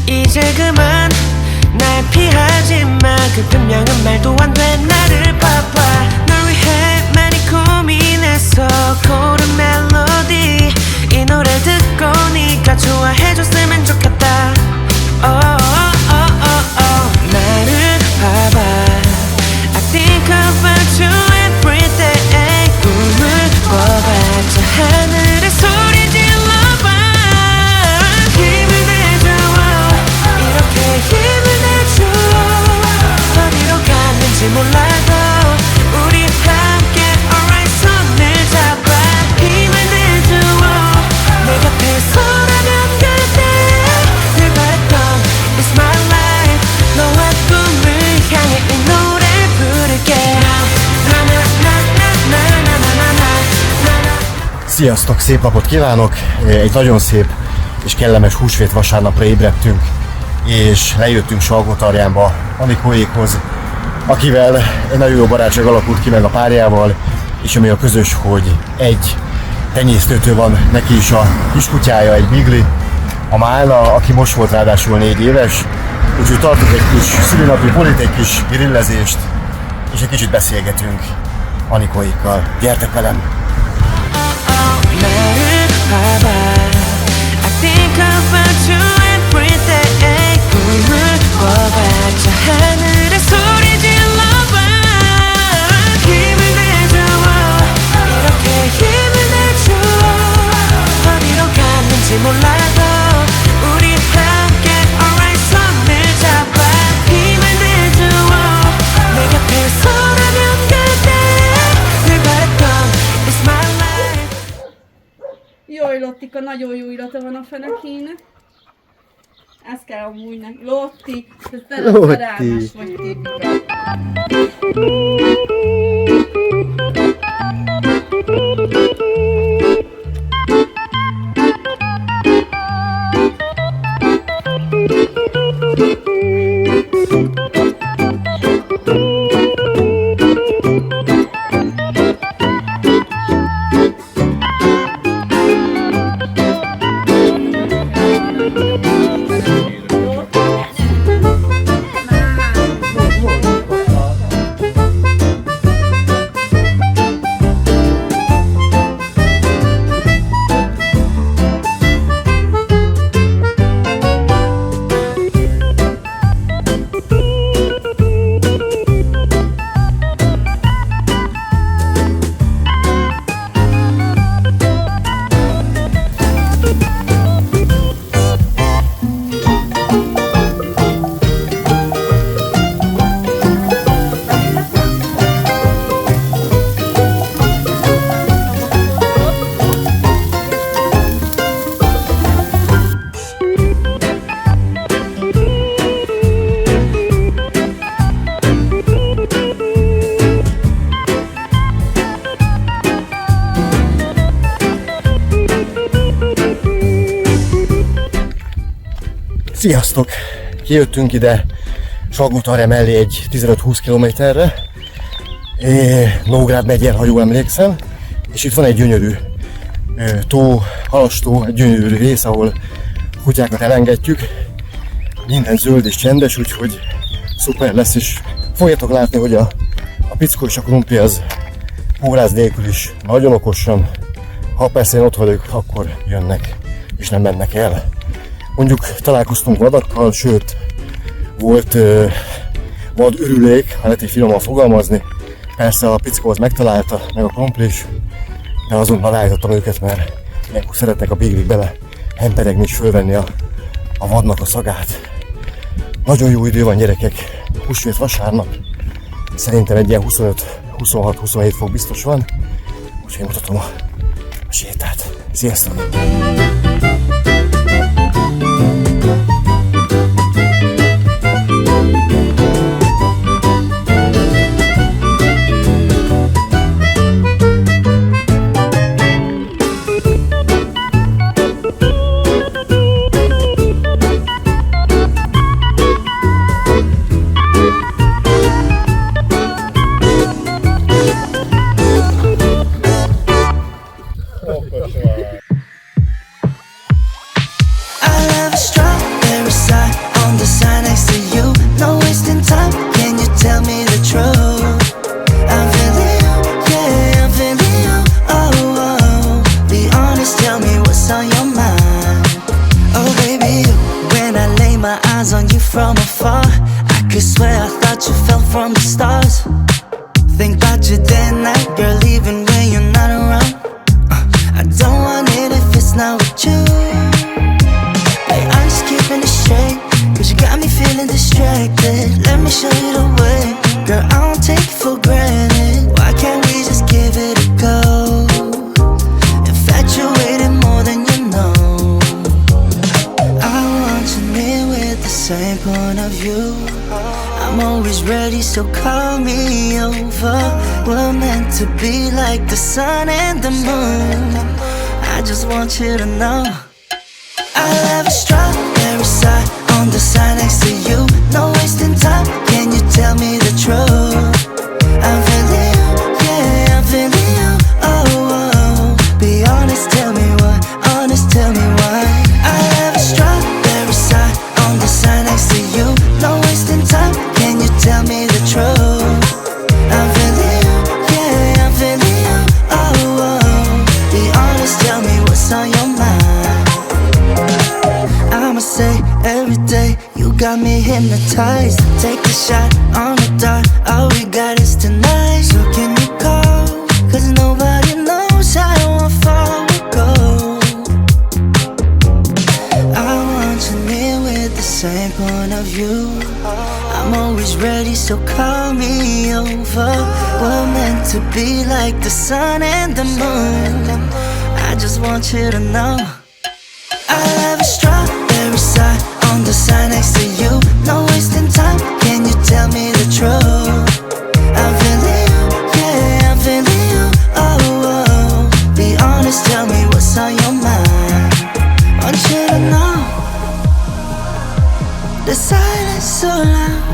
이제 그만 날 피하지 마. 그 분명한 말도 안 돼. 나를 봐봐. 널 위해 많이 고민했어. 고른 멜로디 이 노래 듣고 네가 좋아해줬으면 좋겠다. 나를 봐봐. I think about you every day. 꿈을 꿔봤자 하늘에 소리 질러봐. 힘을 내줘. 이렇게 힘을 내줘. 어디로 갔는지 몰라도 우리 함께 alright 손을 잡아. 힘을 내줘. 내 곁에서라면 그대 늘 바랬던 It's my life. 너와 꿈을 향해 이 노래 부를게. Sziasztok, szép napot kívánok! Egy nagyon szép és kellemes húsvét vasárnapra ébredtünk, és lejöttünk Salgótarjánba Anikóékhoz, akivel egy nagyon jó barátság alakult ki meg a párjával, és ami a közös, hogy egy tenyésztőtől van neki is a kiskutyája, egy Beagle, a Málna, aki most volt ráadásul 4 éves, úgyhogy tartunk egy kis szülinapi bulit, egy kis grillezést, és egy kicsit beszélgetünk Anikóékkal. Gyertek velem! 나를 봐봐. I think about you every day. 꿈을 꿔봤자 하늘에 소리 질러봐. 힘을 내줘. 이렇게 힘을 내줘. 어디로 갔는지 몰라도 우리 함께 alright 손을 잡아. 힘을 내줘. 내 곁에서라면 그대 늘 바랬던 It's my life. Jaj, Lottika, nagyon jó illata van a fenekének. Ezt kell amúgy neki. Lotti, te szerelmes vagy tépika. Sziasztok! Kijöttünk ide Salgótarján mellé egy 15-20 kilométerre, Nógrád megyen, ha jól emlékszem, és itt van egy gyönyörű tó, halastó, egy gyönyörű rész, ahol kutyákat elengedjük. Minden zöld és csendes, úgyhogy szuper lesz, és fogjátok látni, hogy a pickó és a krumpli az óráz nélkül is nagyon okosan, ha persze én ott vagyok, akkor jönnek és nem mennek el. Mondjuk találkoztunk vadakkal, sőt volt vad ürülék, ha lehet így finoman fogalmazni. Persze a pickó az megtalálta, meg a krumpli is, de azonnal állítottam őket, mert ilyenkor szeretnek a Beagle bele hemperegni és fölvenni a vadnak a szagát. Nagyon jó idő van, gyerekek, húsvét vasárnap, szerintem egy ilyen 25-26-27 fok biztos van, úgyhogy mutatom a sétát. Sziasztok! so call me over. We're meant to be like the sun and the moon. I just want you to know I'll have a strawberry side on the side next to you. No wasting time, can you tell me the truth? I'm feeling you, yeah, I'm feeling you. Oh, oh, be honest, tell me why. Honest, tell me why. I'll have a strawberry side on the side next to you. No wasting time, can you tell me the truth? I'm feeling you, yeah, I'm feeling you. Oh, oh, be honest, tell me what's on your mind. I'ma say every day you got me hypnotized. Take a shot on the dart, all we got is tonight. So can you call? Cause nobody knows how far we go. I want you near with the same point of view. I'm always ready, so call me over. We're meant to be like the sun and the moon. I just want you to know I'll have a strawberry side on the side next to you. No wasting time, can you tell me the truth? I'm feeling you, yeah, I'm feeling you. Oh, oh, be honest, tell me what's on your mind. Want you to know the silence so loud.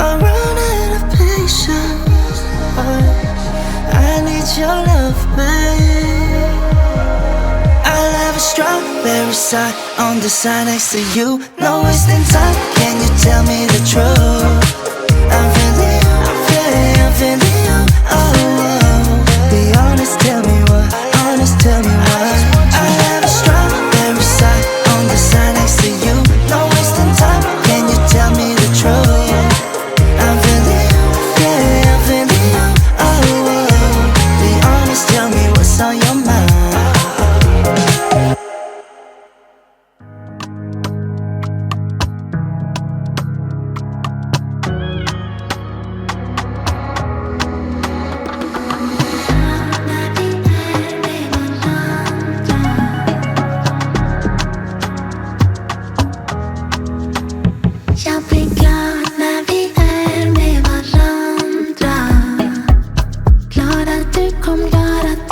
I'm running out of patience. I need your love, babe. I'll have a strawberry side on the side next to you. No wasting time, can you tell me the truth? I'm feeling you, yeah, I'm feeling you. Oh, oh, be honest, tell me why. Honest, tell me why. I'll have a strawberry side on the side next to you. No wasting time, can you tell me the truth? I'm feeling you, yeah, I'm feeling you. Oh, oh, be honest, tell me what's on your mind. Jag blir glad när vi är med varandra. Glad att du kom, glad att